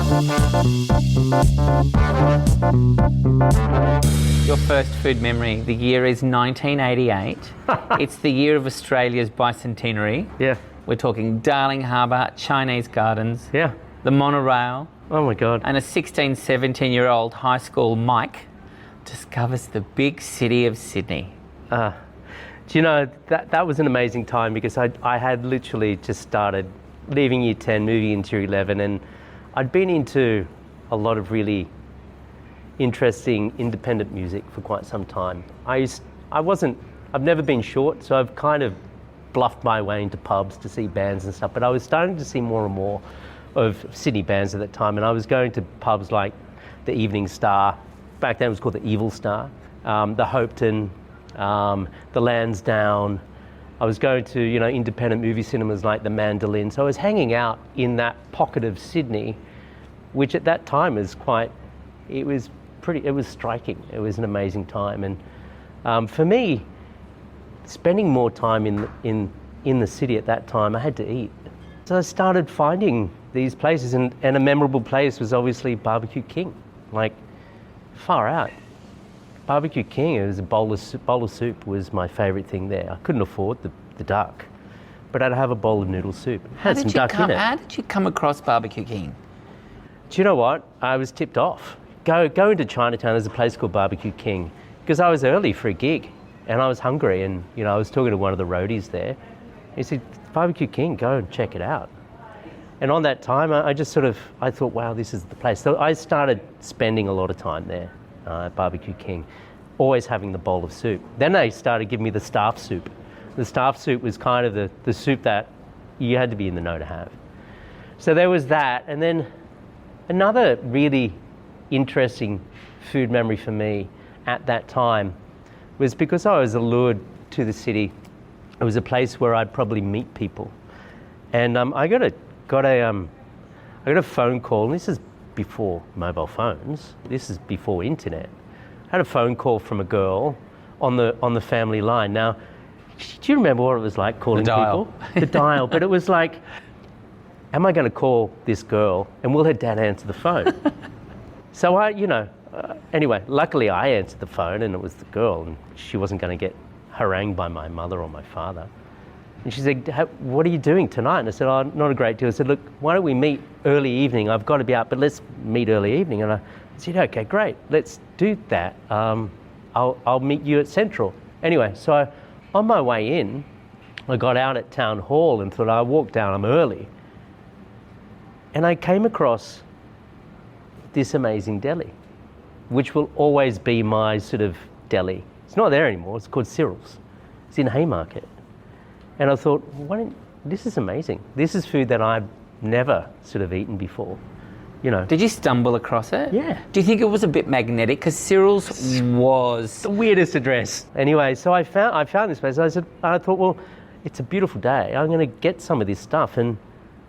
Your first food memory, the year is 1988. It's the year of Australia's bicentenary. Yeah. We're talking Darling Harbour, Chinese Gardens, Yeah. the monorail, Oh my God. and a 16, 17-year-old high school Mike discovers the big city of Sydney. Do you know, that was an amazing time because I had literally just started leaving year 10, moving into year 11, and I'd been into a lot of really interesting independent music for quite some time. I've never been short, so I've kind of bluffed my way into pubs to see bands and stuff, but I was starting to see more and more of Sydney bands at that time, and I was going to pubs like the Evening Star, back then it was called the Evil Star, the Hopetoun, the Lansdowne. I was going to, independent movie cinemas like the Mandolin, so I was hanging out in that pocket of Sydney, which at that time it was striking. It was an amazing time, and for me, spending more time in the city at that time, I had to eat. So I started finding these places, and a memorable place was obviously BBQ King. Like, far out. BBQ King, it was a bowl of soup was my favourite thing there. I couldn't afford the duck, but I'd have a bowl of noodle soup. How did you come across BBQ King? Do you know what? I was tipped off. Go into Chinatown, there's a place called BBQ King, because I was early for a gig and I was hungry, and I was talking to one of the roadies there. He said, BBQ King, go and check it out. And on that time, I thought, wow, this is the place. So I started spending a lot of time there at BBQ King, always having the bowl of soup. Then they started giving me the staff soup. The staff soup was kind of the soup that you had to be in the know to have. So there was that, and then another really interesting food memory for me at that time was because I was allured to the city. It was a place where I'd probably meet people, and I got a phone call. And this is before mobile phones. This is before internet. I had a phone call from a girl on the family line. Now, do you remember what it was like calling people? The dial. But it was like, am I going to call this girl and will her dad answer the phone? So anyway, luckily I answered the phone and it was the girl, and she wasn't going to get harangued by my mother or my father. And she said, what are you doing tonight? And I said, oh, not a great deal. I said, look, why don't we meet early evening? I've got to be out, but let's meet early evening. And I said, okay, great, let's do that. I'll meet you at Central. Anyway, so on my way in, I got out at Town Hall and thought, I'll walk down, I'm early. And I came across this amazing deli, which will always be my sort of deli. It's not there anymore, it's called Cyril's. It's in Haymarket. And I thought, this is amazing. This is food that I've never sort of eaten before, Did you stumble across it? Yeah. Do you think it was a bit magnetic? Because Cyril's was the weirdest address. Anyway, so I found this place. I thought, well, it's a beautiful day. I'm going to get some of this stuff, and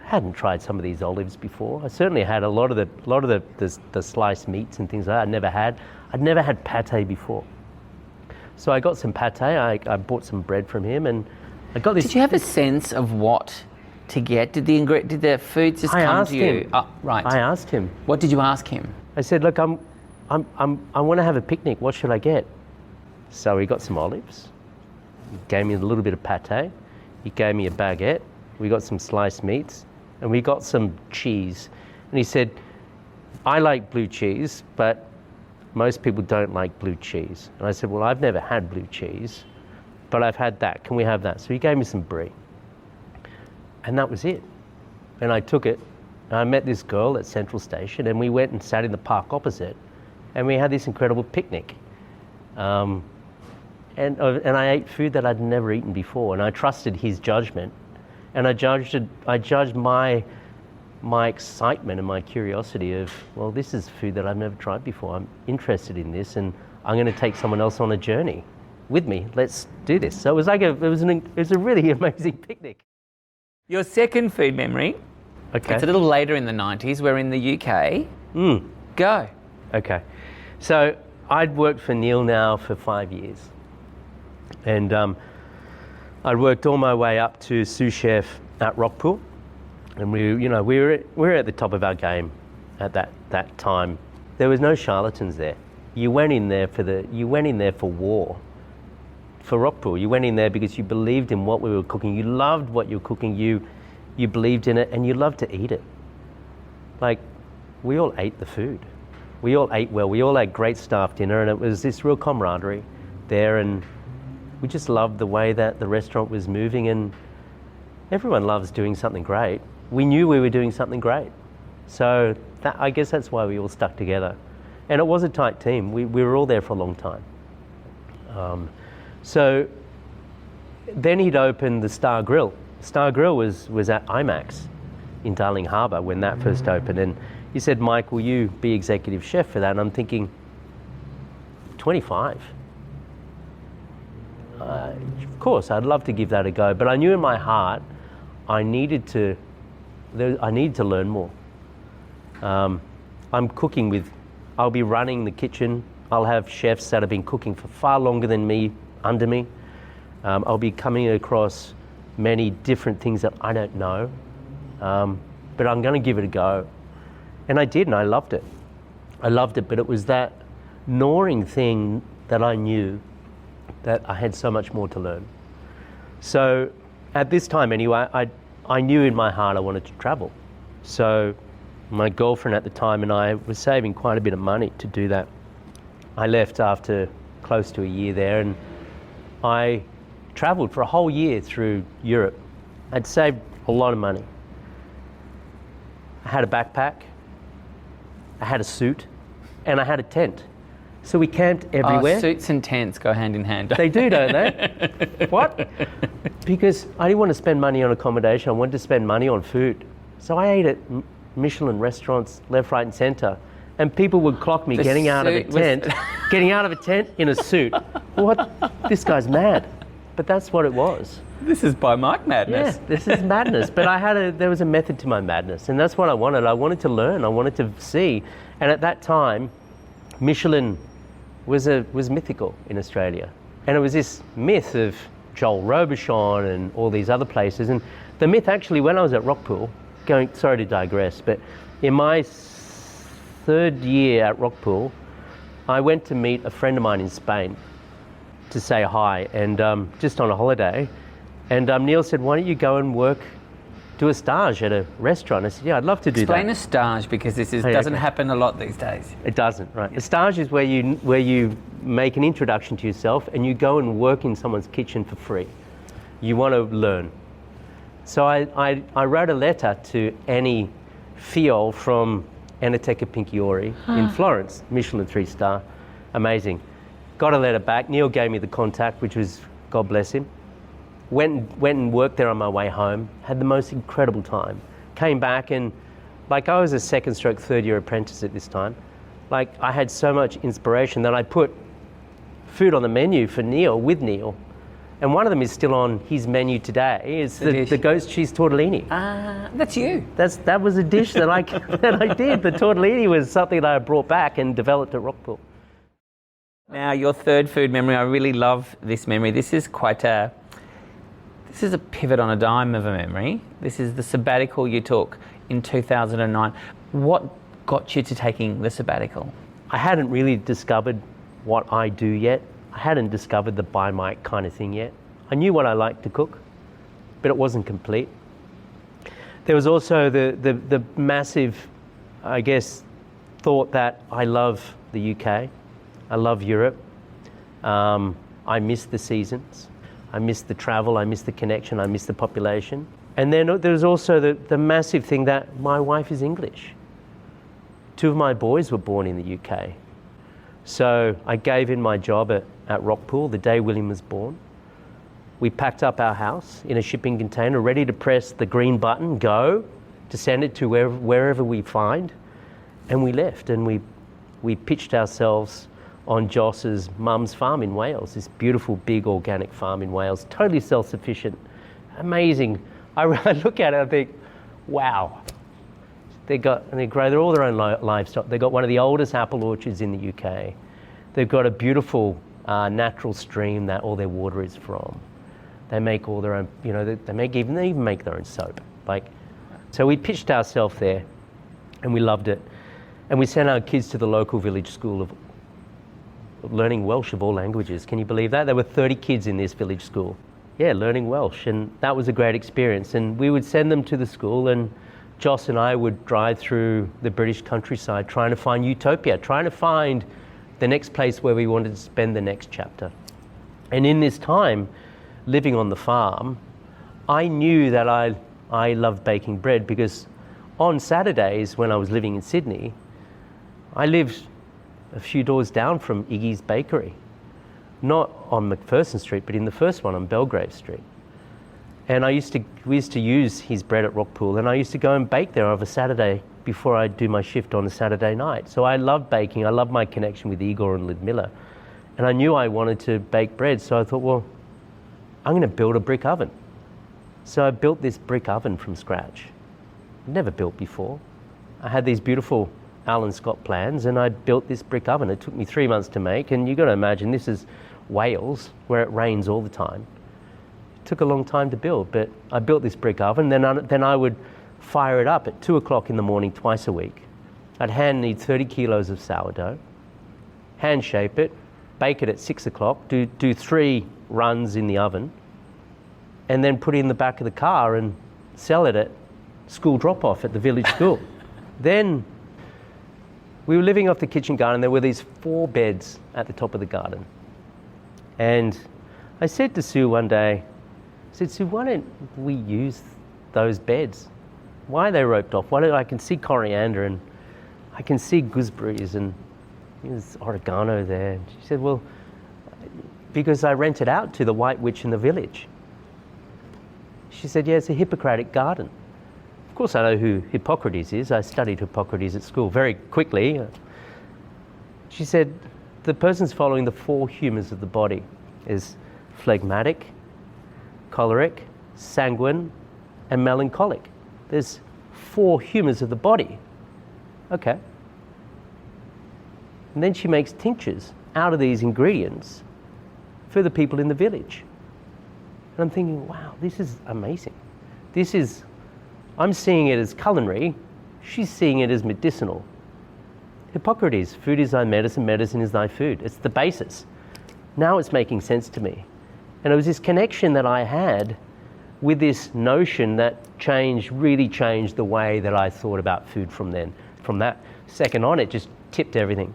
I hadn't tried some of these olives before. I certainly had a lot of the sliced meats and things like that. I'd never had pate before. So I got some pate. I bought some bread from him, and I got this. Did you have a sense of what to get? Did the food just come to you? Oh, right. I asked him. What did you ask him? I said, look, I want to have a picnic. What should I get? So he got some olives. He gave me a little bit of pate. He gave me a baguette. We got some sliced meats, and we got some cheese. And he said, I like blue cheese, but most people don't like blue cheese. And I said, well, I've never had blue cheese, but I've had that. Can we have that? So he gave me some brie. And that was it. And I took it, and I met this girl at Central Station, and we went and sat in the park opposite, and we had this incredible picnic. And I ate food that I'd never eaten before, and I trusted his judgment. And I judged my excitement and my curiosity of, well, this is food that I've never tried before. I'm interested in this, and I'm going to take someone else on a journey with me. Let's do this. So it was a really amazing picnic. Your second food memory. Okay. It's a little later in the 90s. We're in the UK. Go. Okay. So I'd worked for Neil now for 5 years, and I'd worked all my way up to sous chef at Rockpool, and we were at the top of our game at that time. There was no charlatans there. You went in there for war, for Rockpool. You went in there because you believed in what we were cooking. You loved what you were cooking. You believed in it, and you loved to eat it. Like, we all ate the food. We all ate well. We all had great staff dinner, and it was this real camaraderie there, and we just loved the way that the restaurant was moving, and everyone loves doing something great. We knew we were doing something great. So I guess that's why we all stuck together. And it was a tight team. We were all there for a long time. So then he'd opened the Star Grill. Star Grill was at IMAX in Darling Harbour when that first opened. And he said, Mike, will you be executive chef for that? And I'm thinking, 25? Of course, I'd love to give that a go. But I knew in my heart I needed to learn more. I'm cooking I'll be running the kitchen. I'll have chefs that have been cooking for far longer than me, under me. I'll be coming across many different things that I don't know. But I'm going to give it a go. And I did, and I loved it. But it was that gnawing thing that I knew that I had so much more to learn. So at this time anyway, I knew in my heart I wanted to travel. So my girlfriend at the time and I were saving quite a bit of money to do that. I left after close to a year there, and I traveled for a whole year through Europe. I'd saved a lot of money. I had a backpack, I had a suit, and I had a tent. So we camped everywhere. Oh, suits and tents go hand in hand. They do, don't they? What? Because I didn't want to spend money on accommodation. I wanted to spend money on food. So I ate at Michelin restaurants left, right, and centre. And people would clock me getting out of a tent in a suit. What? This guy's mad. But that's what it was. This is by Mike madness. Yeah, this is madness. But there was a method to my madness, and that's what I wanted. I wanted to learn. I wanted to see. And at that time, Michelin was mythical in Australia. And it was this myth of Joel Robuchon and all these other places. And the myth actually, when I was at Rockpool, sorry to digress, but in my third year at Rockpool, I went to meet a friend of mine in Spain to say hi, and just on a holiday. And Neil said, why don't you go and do a stage at a restaurant? I said, yeah, I'd love to do that. Explain a stage, because this doesn't happen a lot these days. It doesn't, right. A stage is where you make an introduction to yourself and you go and work in someone's kitchen for free. You want to learn. So I wrote a letter to Annie Fiol from Enoteca Pinchiori in Florence, Michelin 3-star, amazing. Got a letter back. Neil gave me the contact, which was, God bless him. Went and worked there on my way home. Had the most incredible time. Came back and, like, I was a third year apprentice at this time. Like, I had so much inspiration that I put food on the menu for Neil, with Neil. And one of them is still on his menu today. It's the ghost cheese tortellini. That's you. That was a dish that I did. The tortellini was something that I brought back and developed at Rockpool. Now, your third food memory, I really love this memory. This is a pivot on a dime of a memory. This is the sabbatical you took in 2009. What got you to taking the sabbatical? I hadn't really discovered what I do yet. I hadn't discovered the by Mike kind of thing yet. I knew what I liked to cook, but it wasn't complete. There was also the massive, I guess, thought that I love the UK. I love Europe. I miss the seasons. I miss the travel. I miss the connection. I miss the population. And then there's also the massive thing that my wife is English. 2 of my boys were born in the UK. So I gave in my job at Rockpool the day William was born. We packed up our house in a shipping container, ready to press the green button, go, to send it to wherever we find. And we left, and we pitched ourselves on Joss's mum's farm in Wales, this beautiful big organic farm in Wales, totally self-sufficient, amazing. I look at it and think, wow. They're all their own livestock. They've got one of the oldest apple orchards in the UK. They've got a beautiful natural stream that all their water is from. They make all their own, they even make their own soap. So we pitched ourselves there, and we loved it. And we sent our kids to the local village school of learning Welsh of all languages. Can you believe that? There were 30 kids in this village school. Yeah, learning Welsh, and that was a great experience. And we would send them to the school, and Joss and I would drive through the British countryside trying to find utopia, trying to find the next place where we wanted to spend the next chapter. And in this time, living on the farm, I knew that I loved baking bread, because on Saturdays when I was living in Sydney, I lived a few doors down from Iggy's Bakery. Not on McPherson Street, but in the first one on Belgrave Street. And we used to use his bread at Rockpool, and I used to go and bake there of a Saturday before I'd do my shift on a Saturday night. So I loved baking. I loved my connection with Igor and Lidmila. And I knew I wanted to bake bread, so I thought, well, I'm going to build a brick oven. So I built this brick oven from scratch. Never built before. I had these beautiful Alan Scott plans, and I built this brick oven. It took me 3 months to make, and you've got to imagine this is Wales, where it rains all the time. It took a long time to build, but I built this brick oven. Then I would fire it up at 2 o'clock in the morning twice a week. I'd hand knead 30 kilos of sourdough, hand shape it, bake it at 6 o'clock, do 3 runs in the oven, and then put it in the back of the car and sell it at school drop-off at the village school. Then we were living off the kitchen garden. There were these 4 beds at the top of the garden. And I said to Sue one day, I said, Sue, why don't we use those beds? Why are they roped off? I can see coriander, and I can see gooseberries, and there's oregano there. And she said, well, because I rent it out to the White Witch in the village. She said, yeah, it's a Hippocratic garden. Of course I know who Hippocrates is. I studied Hippocrates at school very quickly. She said, the person's following the 4 humours of the body is phlegmatic, choleric, sanguine, and melancholic. There's 4 humours of the body. Okay. And then she makes tinctures out of these ingredients for the people in the village. And I'm thinking, wow, this is amazing. I'm seeing it as culinary, she's seeing it as medicinal. Hippocrates, food is thy medicine, medicine is thy food. It's the basis. Now it's making sense to me. And it was this connection that I had with this notion that really changed the way that I thought about food from then. From that second on, it just tipped everything.